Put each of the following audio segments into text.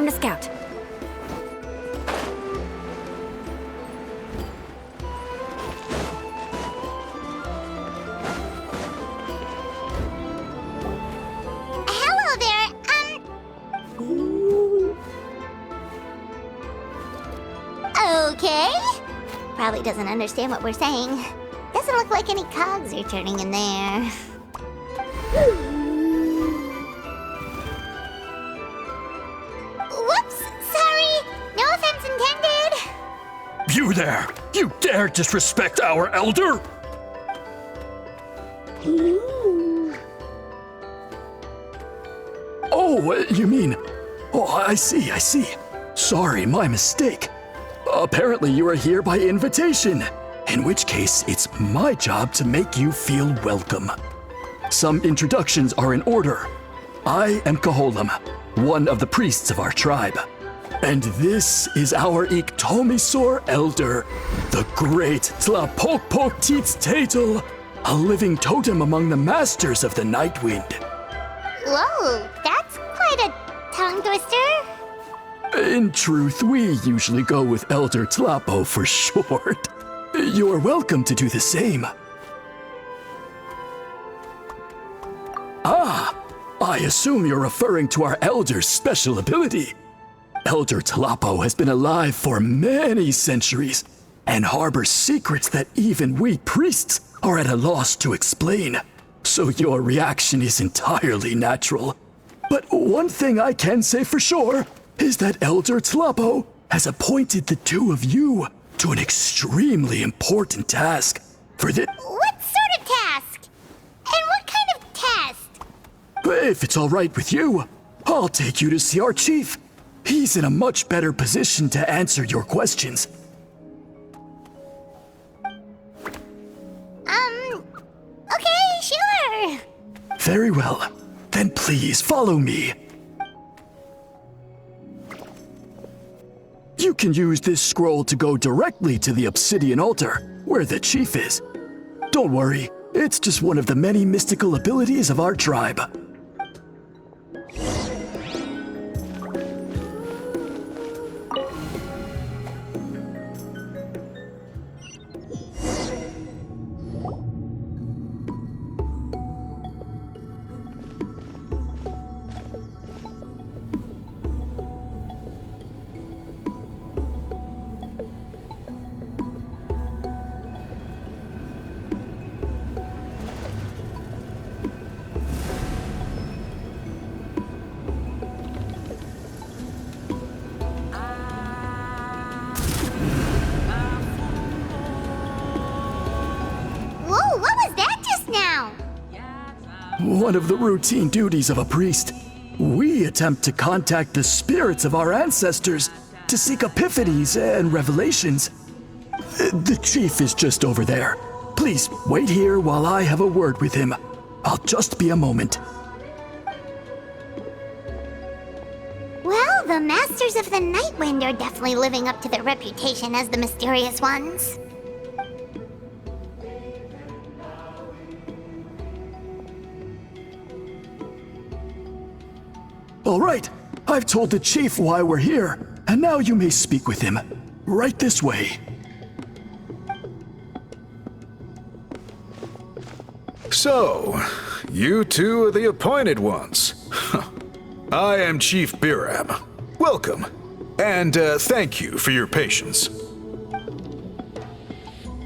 Time to scout. Hello there, Okay. Probably doesn't understand what we're saying. Doesn't look like any cogs are turning in there. Whoops, sorry. No offense intended. You there! You dare disrespect our elder? Oh, you mean... Oh, I see. Sorry, my mistake. Apparently you are here by invitation, in which case it's my job to make you feel welcome. Some introductions are in order. I am Kaholam, one of the priests of our tribe. And this is our Iktomisor elder, the great Tlapokpoktitz-Tatel, a living totem among the masters of the Night Wind. Whoa, that's quite a tongue twister. In truth, we usually go with Elder Tlapo for short. You're welcome to do the same. Ah, I assume you're referring to our elder's special ability. Elder Tlapo has been alive for many centuries and harbors secrets that even we priests are at a loss to explain. So your reaction is entirely natural. But one thing I can say for sure is that Elder Tlapo has appointed the two of you to an extremely important task for the... What sort of task? And what kind of test? If it's all right with you, I'll take you to see our chief. He's in a much better position to answer your questions. Okay, sure. Very well. Then please follow me. You can use this scroll to go directly to the obsidian altar, where the chief is. Don't worry, it's just one of the many mystical abilities of our tribe. Whoa, what was that just now? One of the routine duties of a priest. We attempt to contact the spirits of our ancestors to seek epiphanies and revelations. The chief is just over there. Please wait here while I have a word with him. I'll just be a moment. Well, the Masters of the Night Wind are definitely living up to their reputation as the mysterious ones. All right, I've told the chief why we're here, and now you may speak with him. Right this way. So, you two are the appointed ones. I am Chief Biram. Welcome, and thank you for your patience.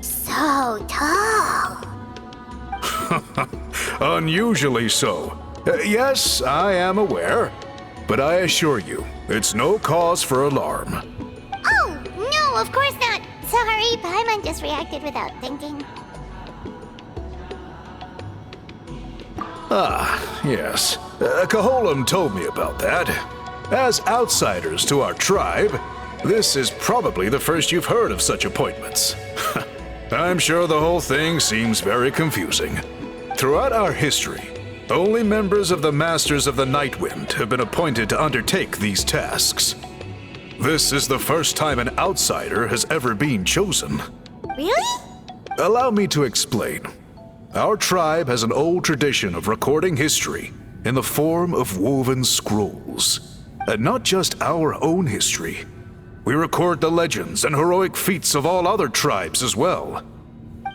So tall. Unusually so. Yes, I am aware, but I assure you, it's no cause for alarm. Oh, no, of course not. Sorry, Paimon just reacted without thinking. Ah, yes. Kaholam told me about that. As outsiders to our tribe, this is probably the first you've heard of such appointments. I'm sure the whole thing seems very confusing. Throughout our history, only members of the Masters of the Night Wind have been appointed to undertake these tasks. This is the first time an outsider has ever been chosen. Really? Allow me to explain. Our tribe has an old tradition of recording history in the form of woven scrolls. And not just our own history. We record the legends and heroic feats of all other tribes as well.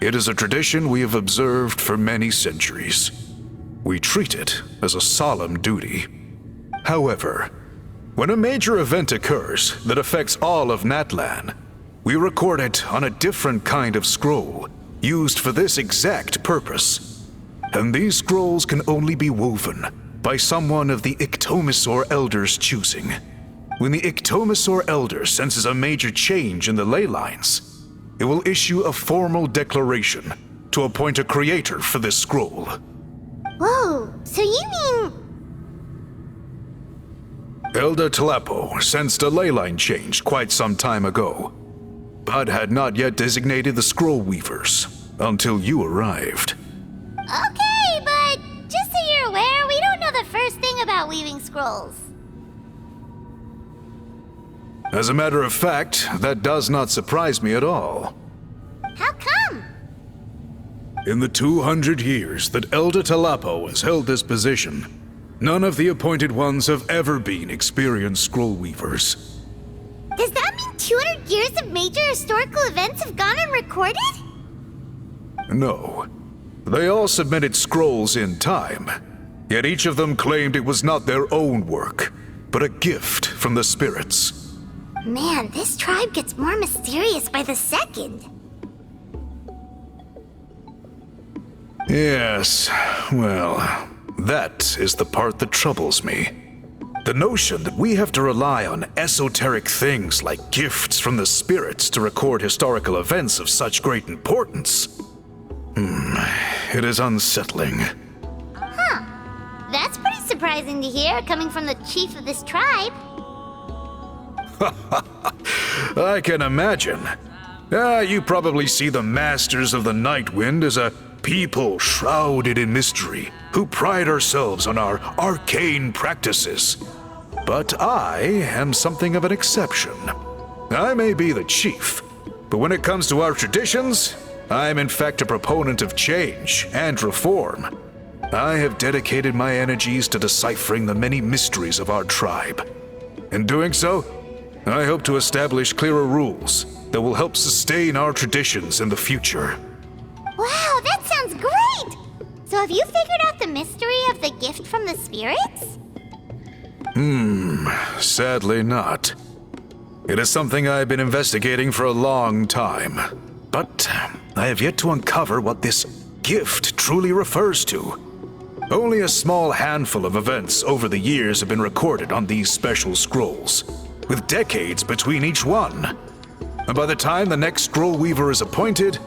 It is a tradition we have observed for many centuries. We treat it as a solemn duty. However, when a major event occurs that affects all of Natlan, we record it on a different kind of scroll, used for this exact purpose. And these scrolls can only be woven by someone of the Ictomasaur Elder's choosing. When the Ictomasaur Elder senses a major change in the ley lines, it will issue a formal declaration to appoint a creator for this scroll. Whoa, so you mean... Elder Tlapo sensed a ley line change quite some time ago, but had not yet designated the scroll weavers until you arrived. Okay, but just so you're aware, we don't know the first thing about weaving scrolls. As a matter of fact, that does not surprise me at all. How come? In the 200 years that Elder Tlapo has held this position, none of the appointed ones have ever been experienced scroll weavers. Does that mean 200 years of major historical events have gone unrecorded? No. They all submitted scrolls in time, yet each of them claimed it was not their own work, but a gift from the spirits. Man, this tribe gets more mysterious by the second. Yes, well, that is the part that troubles me. The notion that we have to rely on esoteric things like gifts from the spirits to record historical events of such great importance. It is unsettling. Huh. That's pretty surprising to hear, coming from the chief of this tribe. I can imagine. You probably see the Masters of the Night Wind as a people shrouded in mystery, who pride ourselves on our arcane practices. But I am something of an exception. I may be the chief, but when it comes to our traditions, I am in fact a proponent of change and reform. I have dedicated my energies to deciphering the many mysteries of our tribe. In doing so, I hope to establish clearer rules that will help sustain our traditions in the future. Wow, that sounds great! So have you figured out the mystery of the gift from the spirits? Sadly not. It is something I've been investigating for a long time, but I have yet to uncover what this gift truly refers to. Only a small handful of events over the years have been recorded on these special scrolls, with decades between each one. And by the time the next scroll weaver is appointed,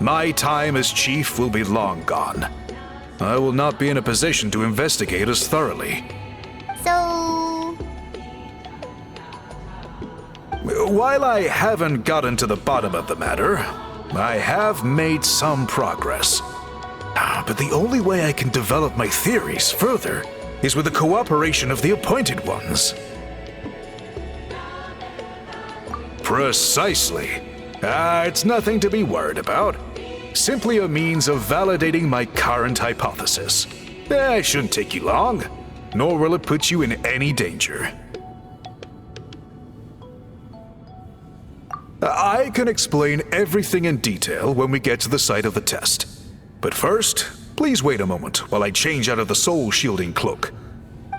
my time as chief will be long gone. I will not be in a position to investigate as thoroughly. So... While I haven't gotten to the bottom of the matter, I have made some progress. But the only way I can develop my theories further is with the cooperation of the appointed ones. Precisely. It's nothing to be worried about. Simply a means of validating my current hypothesis. It shouldn't take you long, nor will it put you in any danger. I can explain everything in detail when we get to the site of the test. But first, please wait a moment while I change out of the soul-shielding cloak.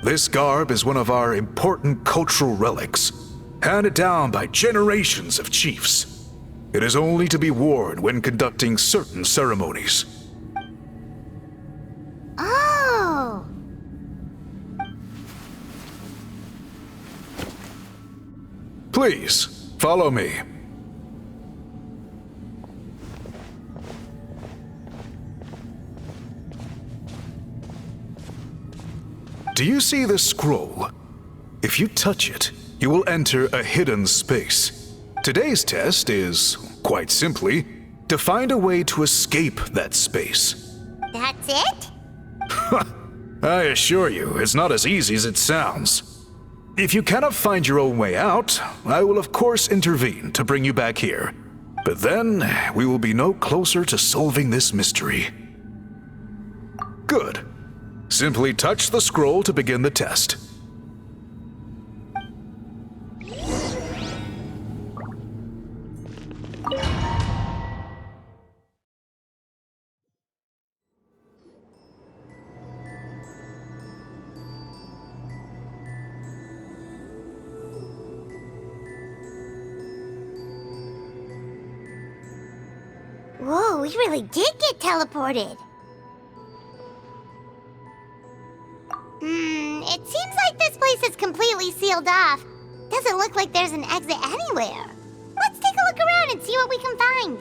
This garb is one of our important cultural relics, handed down by generations of chiefs. It is only to be worn when conducting certain ceremonies. Oh! Please, follow me. Do you see this scroll? If you touch it, you will enter a hidden space. Today's test is, quite simply, to find a way to escape that space. That's it? I assure you, it's not as easy as it sounds. If you cannot find your own way out, I will of course intervene to bring you back here. But then, we will be no closer to solving this mystery. Good. Simply touch the scroll to begin the test. Whoa, we really did get teleported. It seems like this place is completely sealed off. Doesn't look like there's an exit anywhere. Let's take a look around and see what we can find.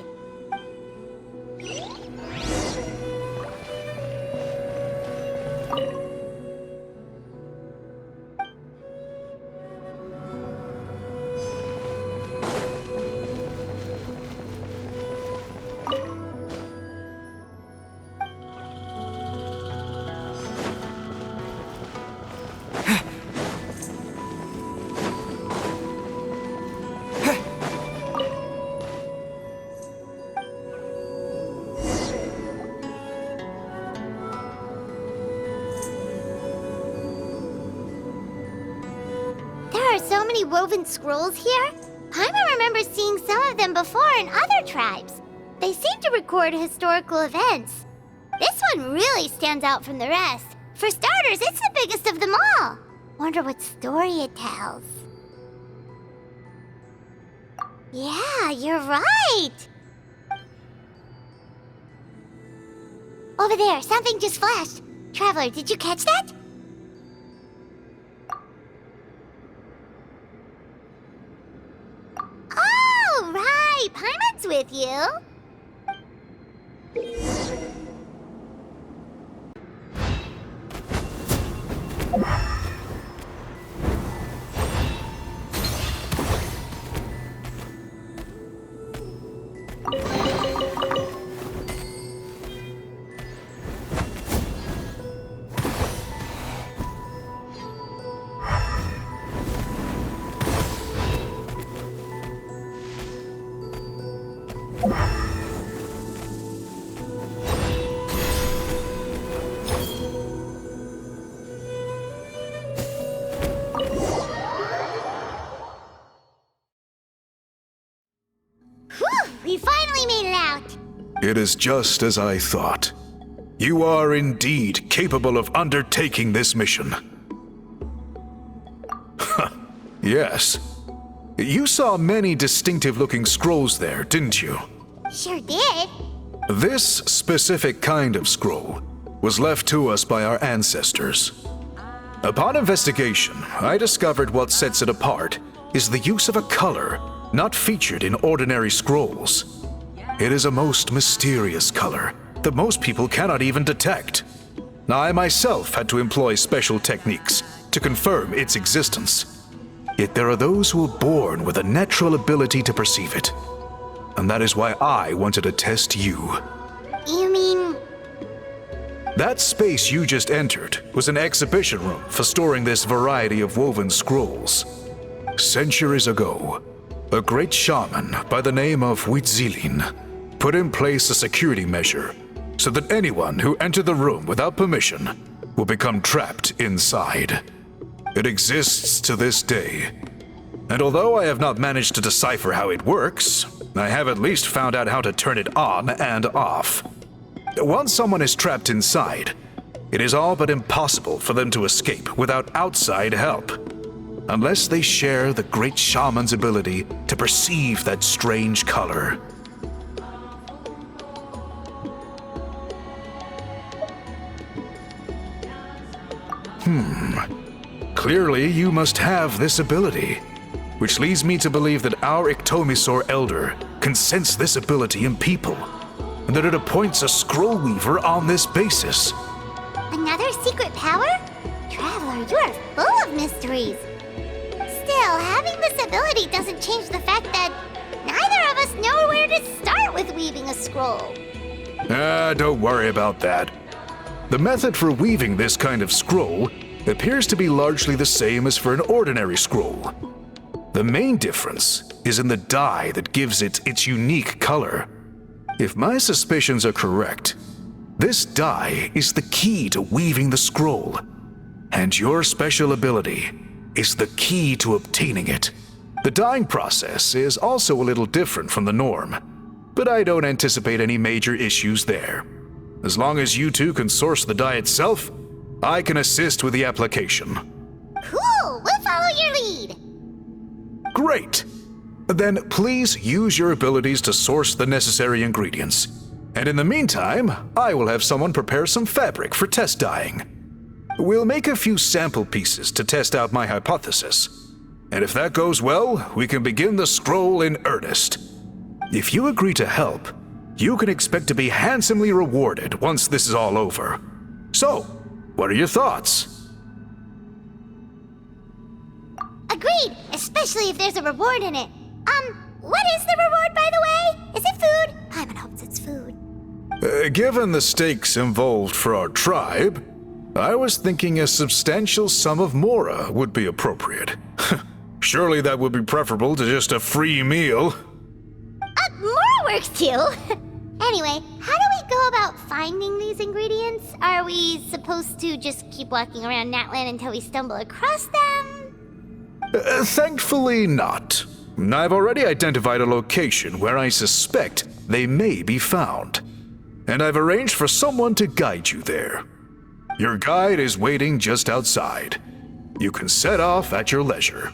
So many woven scrolls here? Paimon remembers seeing some of them before in other tribes. They seem to record historical events. This one really stands out from the rest. For starters, it's the biggest of them all. Wonder what story it tells. Yeah, you're right. Over there, something just flashed. Traveler, did you catch that? Oh, right! Paimon's with you. We finally made it out! It is just as I thought. You are indeed capable of undertaking this mission. Yes. You saw many distinctive-looking scrolls there, didn't you? Sure did. This specific kind of scroll was left to us by our ancestors. Upon investigation, I discovered what sets it apart is the use of a color not featured in ordinary scrolls. It is a most mysterious color that most people cannot even detect. I myself had to employ special techniques to confirm its existence. Yet there are those who are born with a natural ability to perceive it. And that is why I wanted to test you. You mean... That space you just entered was an exhibition room for storing this variety of woven scrolls. Centuries ago, a great shaman by the name of Huitzilin put in place a security measure so that anyone who entered the room without permission will become trapped inside. It exists to this day, and although I have not managed to decipher how it works, I have at least found out how to turn it on and off. Once someone is trapped inside, it is all but impossible for them to escape without outside help, unless they share the great shaman's ability to perceive that strange color. Clearly, you must have this ability, which leads me to believe that our Ictomisaur Elder can sense this ability in people, and that it appoints a scroll weaver on this basis. Another secret power? Traveler, you are full of mysteries. Still, having this ability doesn't change the fact that neither of us know where to start with weaving a scroll. Don't worry about that. The method for weaving this kind of scroll appears to be largely the same as for an ordinary scroll. The main difference is in the dye that gives it its unique color. If my suspicions are correct, this dye is the key to weaving the scroll, and your special ability is the key to obtaining it. The dyeing process is also a little different from the norm, but I don't anticipate any major issues there. As long as you two can source the dye itself, I can assist with the application. Cool! We'll follow your lead! Great! Then please use your abilities to source the necessary ingredients. And in the meantime, I will have someone prepare some fabric for test dyeing. We'll make a few sample pieces to test out my hypothesis. And if that goes well, we can begin the scroll in earnest. If you agree to help, you can expect to be handsomely rewarded once this is all over. So, what are your thoughts? Agreed, especially if there's a reward in it. What is the reward, by the way? Is it food? Paimon hopes it's food. Given the stakes involved for our tribe, I was thinking a substantial sum of mora would be appropriate. Surely that would be preferable to just a free meal. Mora works too. Anyway, how do we go about finding these ingredients? Are we supposed to just keep walking around Natlan until we stumble across them? Thankfully not. I've already identified a location where I suspect they may be found. And I've arranged for someone to guide you there. Your guide is waiting just outside. You can set off at your leisure.